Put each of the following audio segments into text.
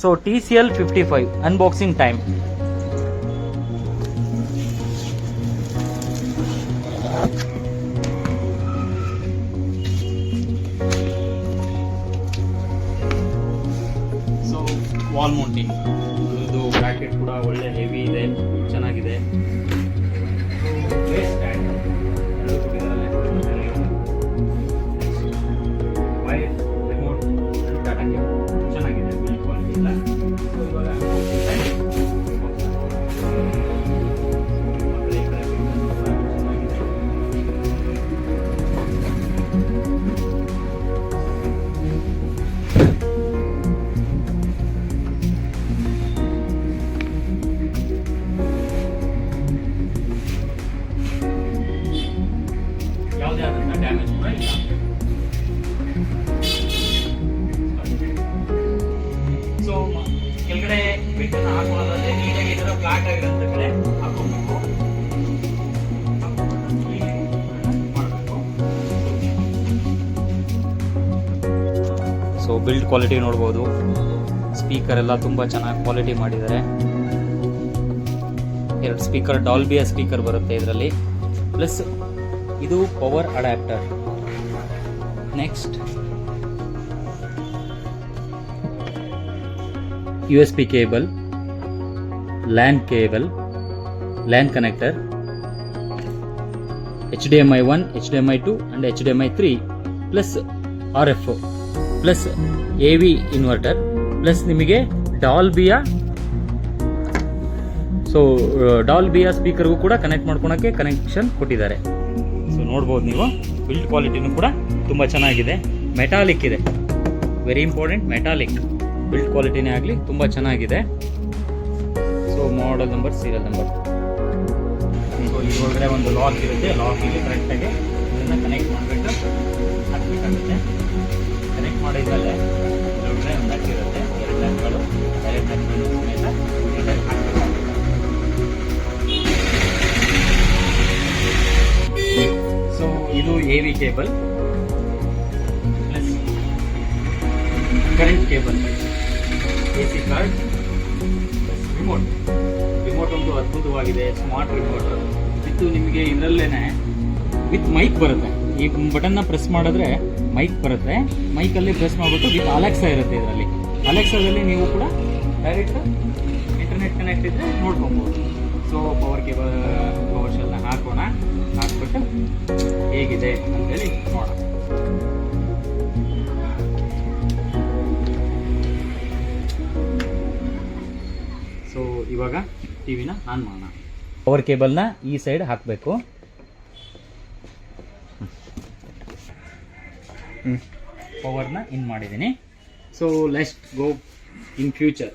So TCL 55 unboxing time. So wall mounting. ಇದು bracket ಕೂಡ ಒಳ್ಳೆ ಹೆವಿ ಇದೆ, ಚೆನ್ನಾಗಿದೆ. So base stand ಎರಡು ಕೊಟ್ಟಿದ್ದಾರೆ. ವೈರ್ ರಿಮೋಟ್ ಟಾಟಾ ಕೇಬಲ್ ಚೆನ್ನಾಗಿದೆ, ಬಿಲ್ಡ್ ಕ್ವಾಲಿಟಿ ಇಲ್ಲ. ಸೊ ಇವಾಗ ಯಾವುದೇ ಆದಂಥ ಡ್ಯಾಮೇಜ್ ಕೂಡ ಇಲ್ಲ. ಸೊ ಕೆಳಗಡೆ ಬಿಟ್ಟನ್ನು ಹಾಕೊಳ್ಳೋದಾದ್ರೆ ನೀಟಾಗಿ ಇದರ ಫ್ಲಾಟ್ ಆಗಿರೋಂಥ ಕಡೆ ಹಾಕೋಬೇಕು. ಸೊ ಬಿಲ್ಡ್ ಕ್ವಾಲಿಟಿ ನೋಡ್ಬೋದು. ಸ್ಪೀಕರ್ ಎಲ್ಲ ತುಂಬ ಚೆನ್ನಾಗಿ ಕ್ವಾಲಿಟಿ ಮಾಡಿದ್ದಾರೆ. ಎರಡು ಸ್ಪೀಕರ್ ಡಾಲ್ಬಿಯ ಸ್ಪೀಕರ್ ಬರುತ್ತೆ ಇದರಲ್ಲಿ. ಪ್ಲಸ್ ಇದು power adapter. Next USB cable, LAN cable, LAN connector, HDMI 1, HDMI 2 and HDMI 3 plus RF plus AV inverter plus ನಿಮಗೆ ಡಾಲ್ಬಿಯ ಸ್ಪೀಕರ್ಗೂ ಕೂಡ ಕನೆಕ್ಟ್ ಮಾಡ್ಕೊಳಕ್ಕೆ ಕನೆಕ್ಷನ್ ಕೊಟ್ಟಿದ್ದಾರೆ. ಸೊ ನೋಡ್ಬೋದು ನೀವು, ಬಿಲ್ಡ್ ಕ್ವಾಲಿಟಿನೂ ಕೂಡ ತುಂಬ ಚೆನ್ನಾಗಿದೆ. ಮೆಟಾಲಿಕ್ ಇದೆ, ವೆರಿ ಇಂಪಾರ್ಟೆಂಟ್. ಮೆಟಾಲಿಕ್ ಬಿಲ್ಡ್ ಕ್ವಾಲಿಟಿನೇ ಆಗಲಿ ತುಂಬ ಚೆನ್ನಾಗಿದೆ. So model number, serial number. So ಇದರೊಳಗಡೆ ಒಂದು ಲಾಕ್ ಇರುತ್ತೆ. ಲಾಕಿಗೆ ಕರೆಕ್ಟಾಗಿ ಇದನ್ನು ಕನೆಕ್ಟ್ ಮಾಡಿಬಿಟ್ಟು ಹಾಕಬೇಕಾಗುತ್ತೆ. ಕನೆಕ್ಟ್ ಮಾಡಿದ್ಮೇಲೆ ಇದರೊಳಗಡೆ ಒಂದು ನಟ್ ಇರುತ್ತೆ, ಎರಡು ನಟ್ಗಳು ಡೈರೆಕ್ಟ್ ನಟ್ಗಳು ಸಮೇತ ನೀಟಾಗಿ ಹಾಕಬೇಕಾಗುತ್ತೆ. ಸೊ ಇದು AV cable plus current cable, AC card plus remote ಒಂದು ಅದ್ಭುತವಾಗಿದೆ. ಸ್ಮಾರ್ಟ್ ರಿಮೋಟ್ ವಿತ್ ನಿಮಗೆ ಇದರಲ್ಲೇನೆ ವಿತ್ ಮೈಕ್ ಬರುತ್ತೆ. ಈ ಬಟನ್ನ ಪ್ರೆಸ್ ಮಾಡಿದ್ರೆ ಮೈಕ್ ಬರುತ್ತೆ. ಮೈಕಲ್ಲಿ ಪ್ರೆಸ್ ಮಾಡಿಬಿಟ್ಟು ವಿತ್ ಅಲೆಕ್ಸಾ ಇರುತ್ತೆ ಇದರಲ್ಲಿ. ಅಲೆಕ್ಸಾದಲ್ಲಿ ನೀವು ಕೂಡ ಡೈರೆಕ್ಟ್ ಇಂಟರ್ನೆಟ್ ಕನೆಕ್ಟ್ ಇದ್ದರೆ ನೋಡ್ಕೊಬೋದು. ಸೊ ಪವರ್ ಶೆಲ್ನ ಹಾಕ್ಬಿಟ್ಟು ಹೇಗಿದೆ ಅಂತೇಳಿ ನೋಡೋಣ. ಸೊ ಇವಾಗ ಟಿವಿನ ಆನ್ ಮಾಡೋಣ. ಪವರ್ ಕೇಬಲ್ನ ಈ ಸೈಡ್ ಹಾಕಬೇಕು. ಪವರ್ನ ಇನ್ ಮಾಡಿದ್ದೀನಿ. So let's go in future.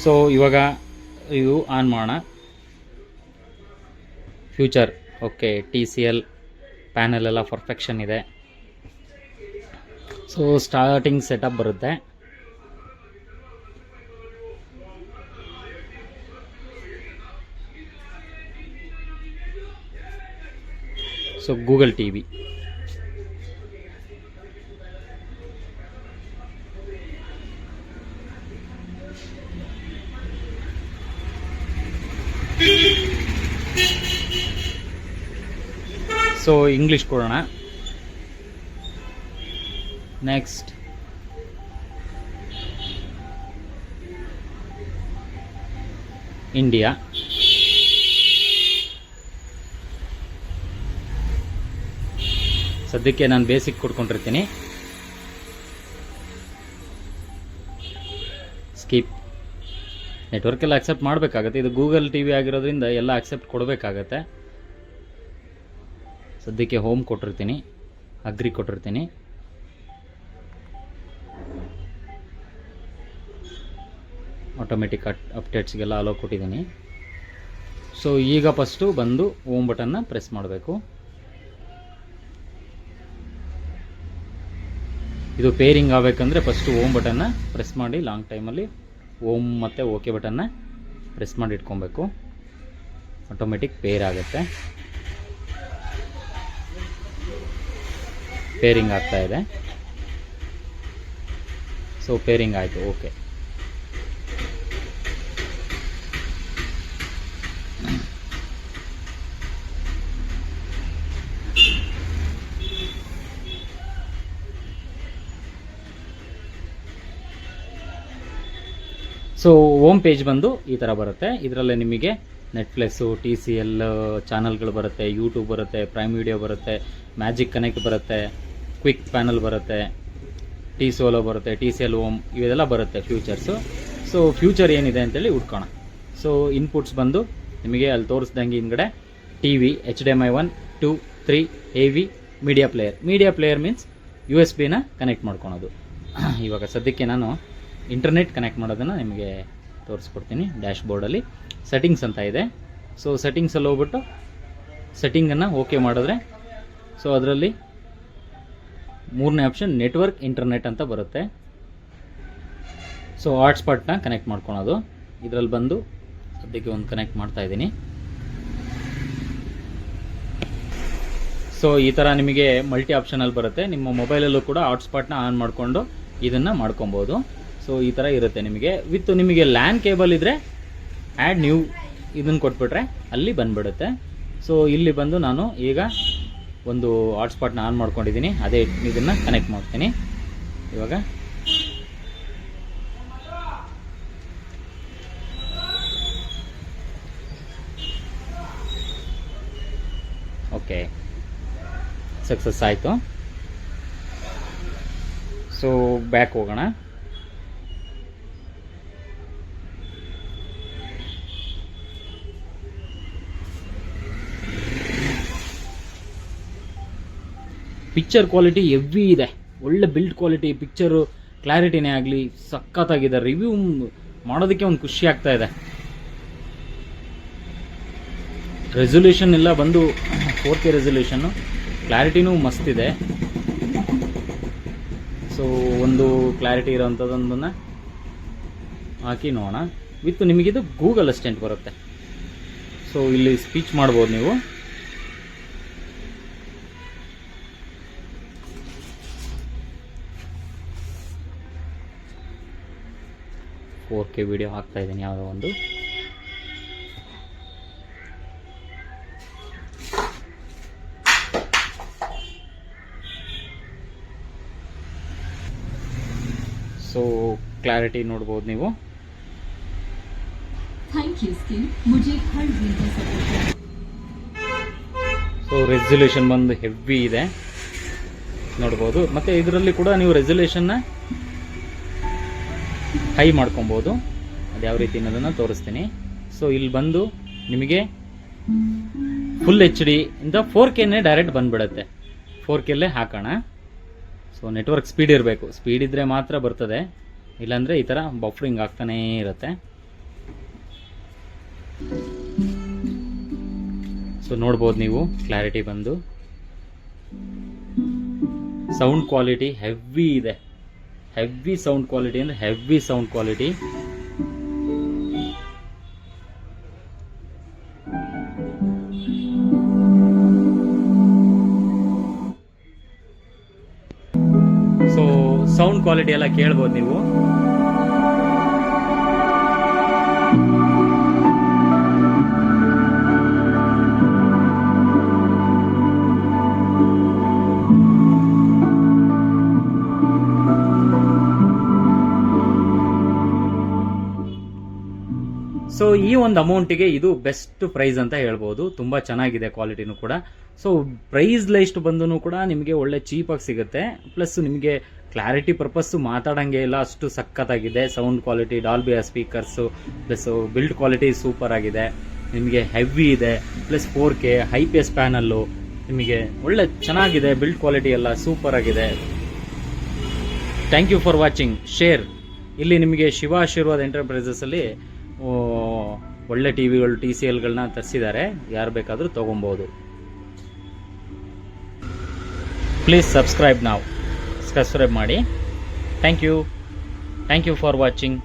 So ಇವಾಗ ಇದು ಆನ್ ಮಾಡೋಣ. ಫ್ಯೂಚರ್ ಓಕೆ, TCL ಪ್ಯಾನಲ್ ಎಲ್ಲ ಪರ್ಫೆಕ್ಷನ್ ಇದೆ. ಸೊ ಸ್ಟಾರ್ಟಿಂಗ್ ಸೆಟಪ್ ಬರುತ್ತೆ. So Google TV. So English ಕೊಡೋಣ. ನೆಕ್ಸ್ಟ್ ಇಂಡಿಯಾ. ಸದ್ಯಕ್ಕೆ ನಾನು ಬೇಸಿಕ್ ಕೊಡ್ಕೊಂಡಿರ್ತೀನಿ. ಸ್ಕಿಪ್. ನೆಟ್ವರ್ಕ್ ಎಲ್ಲ ಅಕ್ಸೆಪ್ಟ್ ಮಾಡಬೇಕಾಗತ್ತೆ. ಇದು ಗೂಗಲ್ TV ಆಗಿರೋದ್ರಿಂದ ಎಲ್ಲ ಅಕ್ಸೆಪ್ಟ್ ಕೊಡಬೇಕಾಗತ್ತೆ. ಸದ್ಯಕ್ಕೆ ಹೋಮ್ ಕೊಟ್ಟಿರ್ತೀನಿ, ಅಗ್ರಿ ಕೊಟ್ಟಿರ್ತೀನಿ. ಆಟೋಮೆಟಿಕ್ ಅಪ್ಡೇಟ್ಸ್ಗೆಲ್ಲ ಅಲೋ ಕೊಟ್ಟಿದ್ದೀನಿ. ಸೊ ಈಗ ಫಸ್ಟು ಬಂದು ಹೋಮ್ ಬಟನ್ನ ಪ್ರೆಸ್ ಮಾಡಬೇಕು. ಇದು ಪೇರಿಂಗ್ ಆಗಬೇಕಂದ್ರೆ ಫಸ್ಟು ಹೋಮ್ ಬಟನ್ನ ಪ್ರೆಸ್ ಮಾಡಿ ಲಾಂಗ್ ಟೈಮಲ್ಲಿ ಹೋಮ್ ಮತ್ತು ಓಕೆ ಬಟನ್ನ ಪ್ರೆಸ್ ಮಾಡಿ ಇಟ್ಕೊಬೇಕು. ಆಟೋಮೆಟಿಕ್ ಪೇರ್ ಆಗುತ್ತೆ. ಪೇರಿಂಗ್ ಆಗ್ತಾ ಇದೆ. ಸೊ ಪೇರಿಂಗ್ ಆಯಿತು. ಓಕೆ, ಸೊ ಹೋಮ್ ಪೇಜ್ ಬಂದು ಈ ಥರ ಬರುತ್ತೆ. ಇದರಲ್ಲೇ ನಿಮಗೆ ನೆಟ್ಫ್ಲಿಕ್ಸು, TCL ಚಾನಲ್ಗಳು ಬರುತ್ತೆ, ಯೂಟ್ಯೂಬ್ ಬರುತ್ತೆ, ಪ್ರೈಮ್ ವಿಡಿಯೋ ಬರುತ್ತೆ, ಮ್ಯಾಜಿಕ್ ಕನೆಕ್ಟ್ ಬರುತ್ತೆ, ಕ್ವಿಕ್ ಪ್ಯಾನಲ್ ಬರುತ್ತೆ, T-Solo ಬರುತ್ತೆ, TCL ಹೋಮ್ ಇವೆಲ್ಲ ಬರುತ್ತೆ ಫ್ಯೂಚರ್ಸು. ಸೊ ಫ್ಯೂಚರ್ ಏನಿದೆ ಅಂತೇಳಿ ಹುಡ್ಕೋಣ. ಸೊ ಇನ್ಪುಟ್ಸ್ ಬಂದು ನಿಮಗೆ ಅಲ್ಲಿ ತೋರಿಸ್ದಂಗೆ ಹಿಂದ್ಗಡೆ TV, HDMI 1, 2, 3, AV, media player means USB-ನ ಕನೆಕ್ಟ್ ಮಾಡ್ಕೊಳೋದು. ಇವಾಗ ಸದ್ಯಕ್ಕೆ ನಾನು ಇಂಟರ್ನೆಟ್ ಕನೆಕ್ಟ್ ಮಾಡೋದನ್ನು ನಿಮಗೆ ತೋರಿಸ್ಕೊಡ್ತೀನಿ. ಡ್ಯಾಶ್ ಬೋರ್ಡಲ್ಲಿ ಸೆಟ್ಟಿಂಗ್ಸ್ ಅಂತ ಇದೆ. ಸೊ ಸೆಟ್ಟಿಂಗ್ಸಲ್ಲಿ ಹೋಗ್ಬಿಟ್ಟು ಸೆಟ್ಟಿಂಗನ್ನು ಓಕೆ ಮಾಡಿದ್ರೆ ಸೊ ಅದರಲ್ಲಿ 3ನೇ ಆಪ್ಷನ್ ನೆಟ್ವರ್ಕ್ ಇಂಟರ್ನೆಟ್ ಅಂತ ಬರುತ್ತೆ. ಸೊ ಹಾಟ್ಸ್ಪಾಟ್ನ ಕನೆಕ್ಟ್ ಮಾಡ್ಕೊಳೋದು. ಇದರಲ್ಲಿ ಬಂದು ಸದ್ಯಕ್ಕೆ ಒಂದು ಕನೆಕ್ಟ್ ಮಾಡ್ತಾ ಇದ್ದೀನಿ. ಸೊ ಈ ಥರ ನಿಮಗೆ ಮಲ್ಟಿ ಆಪ್ಷನಲ್ಲಿ ಬರುತ್ತೆ. ನಿಮ್ಮ ಮೊಬೈಲಲ್ಲೂ ಕೂಡ ಹಾಟ್ಸ್ಪಾಟ್ನ ಆನ್ ಮಾಡಿಕೊಂಡು ಇದನ್ನು ಮಾಡ್ಕೊಬೋದು. ಸೊ ಈ ಥರ ಇರುತ್ತೆ ನಿಮಗೆ. ವಿತ್ ನಿಮಗೆ ಲ್ಯಾನ್ ಕೇಬಲ್ ಇದ್ದರೆ ಆ್ಯಡ್ ನ್ಯೂ ಇದನ್ನು ಕೊಟ್ಬಿಟ್ರೆ ಅಲ್ಲಿ ಬಂದುಬಿಡುತ್ತೆ. ಸೊ ಇಲ್ಲಿ ಬಂದು ನಾನು ಈಗ ಒಂದು ಹಾಟ್ಸ್ಪಾಟ್ನ ಆನ್ ಮಾಡ್ಕೊಂಡಿದ್ದೀನಿ. ಅದೇ ಇದನ್ನು ಕನೆಕ್ಟ್ ಮಾಡ್ತೀನಿ ಇವಾಗ. ಓಕೆ, ಸಕ್ಸಸ್ ಆಯಿತು. ಸೊ ಬ್ಯಾಕ್ ಹೋಗೋಣ. ಪಿಕ್ಚರ್ ಕ್ವಾಲಿಟಿ ಹೆವಿ ಇದೆ, ಒಳ್ಳೆ ಬಿಲ್ಡ್ ಕ್ವಾಲಿಟಿ. ಪಿಕ್ಚರು ಕ್ಲಾರಿಟಿನೇ ಆಗಲಿ ಸಖತ್ತಾಗಿದೆ. ರಿವ್ಯೂ ಮಾಡೋದಕ್ಕೆ ಒಂದು ಖುಷಿ ಆಗ್ತಾ ಇದೆ. ರೆಸೊಲ್ಯೂಷನ್ ಎಲ್ಲ ಬಂದು 4K ರೆಸೊಲ್ಯೂಷನ್ನು, ಕ್ಲಾರಿಟಿನೂ ಮಸ್ತಿದೆ. ಸೊ ಒಂದು ಕ್ಲಾರಿಟಿ ಇರೋವಂಥದ್ದೊಂದನ್ನು ಹಾಕಿ ನೋಡೋಣ. ವಿತ್ ನಿಮಗಿದು ಗೂಗಲ್ ಅಸಿಸ್ಟೆಂಟ್ ಬರುತ್ತೆ. ಸೊ ಇಲ್ಲಿ ಸ್ಪೀಚ್ ಮಾಡ್ಬೋದು ನೀವು. ಓಕೆ, ವಿಡಿಯೋ ಹಾಕ್ತಾ ಇದ್ದೀನಿ ಯಾವುದೋ ಒಂದು. ಸೊ ಕ್ಲಾರಿಟಿ ನೋಡ್ಬೋದು ನೀವು. ಸೊ ರೆಸೊಲ್ಯೂಷನ್ ಬಂದು ಹೆವಿ ಇದೆ ನೋಡ್ಬೋದು. ಮತ್ತು ಇದರಲ್ಲಿ ಕೂಡ ನೀವು ರೆಸೊಲ್ಯೂಷನ್ನ ಹೈ ಮಾಡ್ಕೊಬೋದು. ಅದು ಯಾವ ರೀತಿ ಅನ್ನೋದನ್ನು ತೋರಿಸ್ತೀನಿ. ಸೊ ಇಲ್ಲಿ ಬಂದು ನಿಮಗೆ ಫುಲ್ HD ಇಂದ 4Kನೇ ಡೈರೆಕ್ಟ್ ಬಂದುಬಿಡುತ್ತೆ. 4Kಲ್ಲೇ ಹಾಕೋಣ. ಸೊ ನೆಟ್ವರ್ಕ್ ಸ್ಪೀಡ್ ಇರಬೇಕು. ಸ್ಪೀಡ್ ಇದ್ದರೆ ಮಾತ್ರ ಬರ್ತದೆ, ಇಲ್ಲಾಂದರೆ ಈ ಥರ ಬಫರಿಂಗ್ ಆಗ್ತಾನೇ ಇರುತ್ತೆ. ಸೊ ನೋಡ್ಬೋದು ನೀವು ಕ್ಲಾರಿಟಿ ಬಂದು. ಸೌಂಡ್ ಕ್ವಾಲಿಟಿ ಹೆವಿ ಇದೆ. ಹೆವಿ ಸೌಂಡ್ ಕ್ವಾಲಿಟಿ ಅಂದರೆ heavy sound quality. So sound quality ಎಲ್ಲ ಕೇಳ್ಬೋದು ನೀವು. ಸೊ ಈ ಒಂದು ಅಮೌಂಟಿಗೆ ಇದು ಬೆಸ್ಟ್ ಪ್ರೈಸ್ ಅಂತ ಹೇಳ್ಬೋದು. ತುಂಬ ಚೆನ್ನಾಗಿದೆ ಕ್ವಾಲಿಟಿನೂ ಕೂಡ. ಸೊ ಪ್ರೈಸ್ ಲೈಸ್ಟ್ ಬಂದೂ ಕೂಡ ನಿಮಗೆ ಒಳ್ಳೆ ಚೀಪಾಗಿ ಸಿಗುತ್ತೆ. ಪ್ಲಸ್ ನಿಮಗೆ ಕ್ಲಾರಿಟಿ ಪರ್ಪಸ್ಸು ಮಾತಾಡೋಂಗೆ ಇಲ್ಲ, ಅಷ್ಟು ಸಖತ್ತಾಗಿದೆ. Sound quality, Dolby speakers, plus build quality super ಆಗಿದೆ. ನಿಮಗೆ ಹೆವಿ ಇದೆ, ಪ್ಲಸ್ 4K IPS ಪ್ಯಾನಲ್ಲು, ನಿಮಗೆ ಒಳ್ಳೆ ಚೆನ್ನಾಗಿದೆ. ಬಿಲ್ಡ್ ಕ್ವಾಲಿಟಿ ಎಲ್ಲ ಸೂಪರ್ ಆಗಿದೆ. Thank you for watching. Share. ಇಲ್ಲಿ ನಿಮಗೆ ಶಿವ ಆಶೀರ್ವಾದ್ ಎಂಟರ್ಪ್ರೈಸಸಲ್ಲಿ ಒಳ್ಳೆ ಟಿವಿಗಳು TCLಗಳನ್ನ ತರಿಸಿದ್ದಾರೆ. ಯಾರು ಬೇಕಾದರೂ ತೊಗೊಬೋದು. ಪ್ಲೀಸ್ ಸಬ್ಸ್ಕ್ರೈಬ್ ಮಾಡಿ. Thank you for watching.